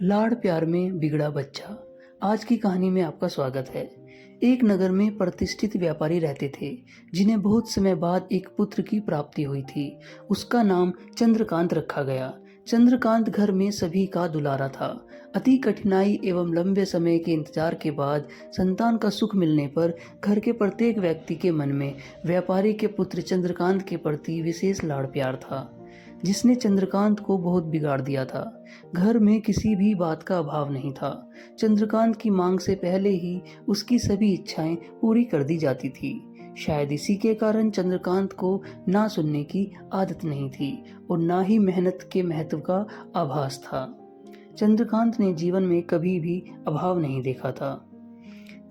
लाड़ प्यार में बिगड़ा बच्चा। आज की कहानी में आपका स्वागत है। एक नगर में प्रतिष्ठित व्यापारी रहते थे, जिन्हें बहुत समय बाद एक पुत्र की प्राप्ति हुई थी। उसका नाम चंद्रकांत रखा गया। चंद्रकांत घर में सभी का दुलारा था। अति कठिनाई एवं लंबे समय के इंतजार के बाद संतान का सुख मिलने पर घर के प्रत्येक व्यक्ति के मन में व्यापारी के पुत्र चंद्रकांत के प्रति विशेष लाड़ प्यार था, जिसने चंद्रकांत को बहुत बिगाड़ दिया था। घर में किसी भी बात का अभाव नहीं था। चंद्रकांत की मांग से पहले ही उसकी सभी इच्छाएं पूरी कर दी जाती थी। शायद इसी के कारण चंद्रकांत को ना सुनने की आदत नहीं थी और ना ही मेहनत के महत्व का आभास था। चंद्रकांत ने जीवन में कभी भी अभाव नहीं देखा था,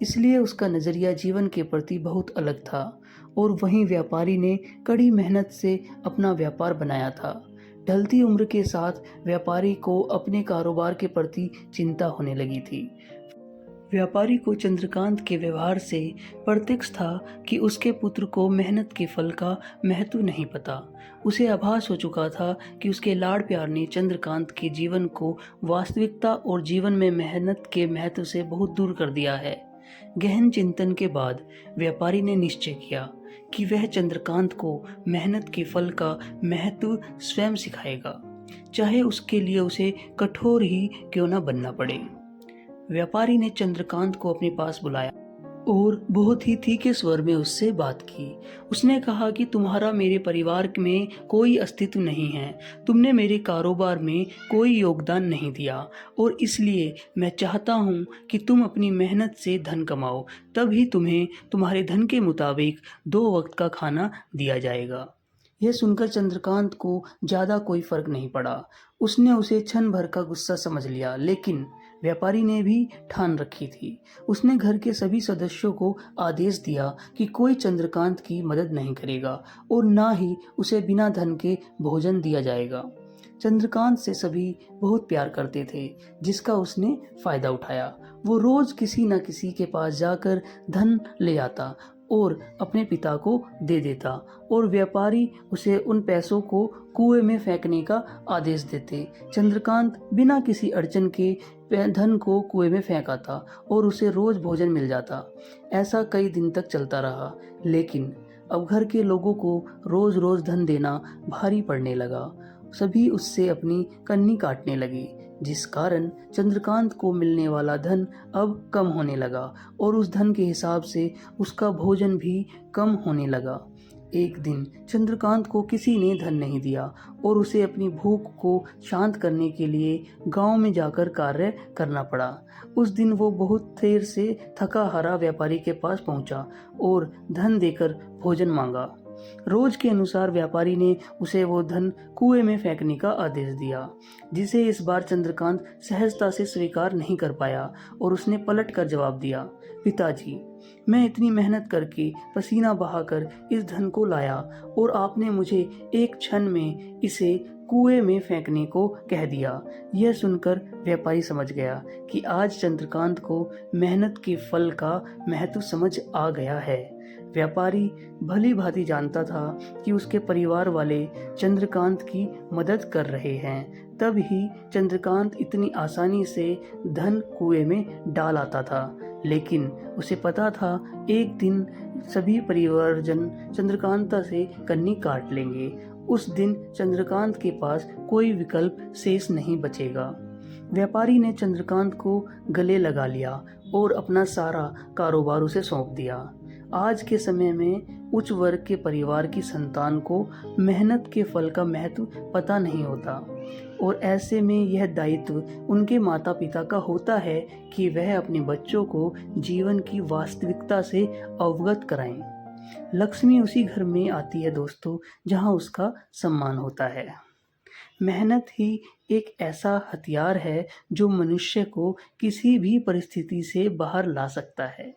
इसलिए उसका नजरिया जीवन के प्रति बहुत अलग था। और वहीं व्यापारी ने कड़ी मेहनत से अपना व्यापार बनाया था। ढलती उम्र के साथ व्यापारी को अपने कारोबार के प्रति चिंता होने लगी थी। व्यापारी को चंद्रकांत के व्यवहार से प्रत्यक्ष था कि उसके पुत्र को मेहनत के फल का महत्व नहीं पता। उसे आभास हो चुका था कि उसके लाड़ प्यार ने चंद्रकांत के जीवन को वास्तविकता और जीवन में मेहनत के महत्व से बहुत दूर कर दिया है। गहन चिंतन के बाद व्यापारी ने निश्चय किया कि वह चंद्रकांत को मेहनत के फल का महत्व स्वयं सिखाएगा, चाहे उसके लिए उसे कठोर ही क्यों न बनना पड़े। व्यापारी ने चंद्रकांत को अपने पास बुलाया और बहुत ही तीखे स्वर में उससे बात की। उसने कहा कि तुम्हारा मेरे परिवार में कोई अस्तित्व नहीं है, तुमने मेरे कारोबार में कोई योगदान नहीं दिया और इसलिए मैं चाहता हूँ कि तुम अपनी मेहनत से धन कमाओ, तभी तुम्हें तुम्हारे धन के मुताबिक 2 वक्त का खाना दिया जाएगा। यह सुनकर चंद्रकांत को ज़्यादा कोई फर्क नहीं पड़ा। उसने उसे क्षण भर का गुस्सा समझ लिया, लेकिन व्यापारी ने भी ठान रखी थी। उसने घर के सभी सदस्यों को आदेश दिया कि कोई चंद्रकांत की मदद नहीं करेगा और ना ही उसे बिना धन के भोजन दिया जाएगा। चंद्रकांत से सभी बहुत प्यार करते थे, जिसका उसने फायदा उठाया। वो रोज किसी न किसी के पास जाकर धन ले आता और अपने पिता को दे देता और व्यापारी उसे उन पैसों को कुएं में फेंकने का आदेश देते। चंद्रकांत बिना किसी अड़चन के धन को कुएं में फेंक आता और उसे रोज भोजन मिल जाता। ऐसा कई दिन तक चलता रहा, लेकिन अब घर के लोगों को रोज रोज धन देना भारी पड़ने लगा। सभी उससे अपनी कन्नी काटने लगे, जिस कारण चंद्रकांत को मिलने वाला धन अब कम होने लगा और उस धन के हिसाब से उसका भोजन भी कम होने लगा। एक दिन चंद्रकांत को किसी ने धन नहीं दिया और उसे अपनी भूख को शांत करने के लिए गांव में जाकर कार्य करना पड़ा। उस दिन वो बहुत देर से थका हारा व्यापारी के पास पहुंचा और धन देकर भोजन मांगा। रोज के अनुसार व्यापारी ने उसे वो धन कुएं में फेंकने का आदेश दिया, जिसे इस बार चंद्रकांत सहजता से स्वीकार नहीं कर पाया और उसने पलट कर जवाब दिया, पिताजी, मैं इतनी मेहनत करके पसीना बहाकर इस धन को लाया और आपने मुझे एक क्षण में इसे कुएं में फेंकने को कह दिया। यह सुनकर व्यापारी समझ गया कि आज चंद्रकांत को मेहनत के फल का महत्व समझ आ गया है। व्यापारी भली भांति जानता था कि उसके परिवार वाले चंद्रकांत की मदद कर रहे हैं, तब ही चंद्रकांत इतनी आसानी से धन कुएं में डाल आता था। लेकिन उसे पता था एक दिन सभी परिवारजन चंद्रकांता से कन्नी काट लेंगे। उस दिन चंद्रकांत के पास कोई विकल्प शेष नहीं बचेगा। व्यापारी ने चंद्रकांत को गले लगा लिया और अपना सारा कारोबार उसे सौंप दिया। आज के समय में उच्च वर्ग के परिवार की संतान को मेहनत के फल का महत्व पता नहीं होता और ऐसे में यह दायित्व उनके माता पिता का होता है कि वह अपने बच्चों को जीवन की वास्तविकता से अवगत कराएं। लक्ष्मी उसी घर में आती है दोस्तों, जहां उसका सम्मान होता है। मेहनत ही एक ऐसा हथियार है जो मनुष्य को किसी भी परिस्थिति से बाहर ला सकता है।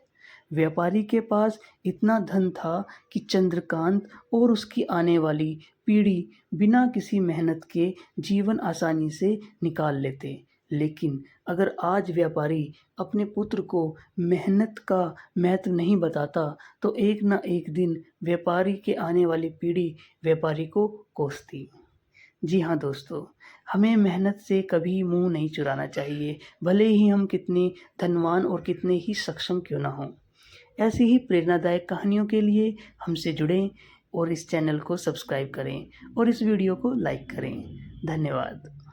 व्यापारी के पास इतना धन था कि चंद्रकांत और उसकी आने वाली पीढ़ी बिना किसी मेहनत के जीवन आसानी से निकाल लेते। लेकिन अगर आज व्यापारी अपने पुत्र को मेहनत का महत्व नहीं बताता, तो एक ना एक दिन व्यापारी के आने वाली पीढ़ी व्यापारी को कोसती। जी हाँ दोस्तों, हमें मेहनत से कभी मुँह नहीं चुराना चाहिए, भले ही हम कितने धनवान और कितने ही सक्षम क्यों ना हों। ऐसी ही प्रेरणादायक कहानियों के लिए हमसे जुड़ें और इस चैनल को सब्सक्राइब करें और इस वीडियो को लाइक करें। धन्यवाद।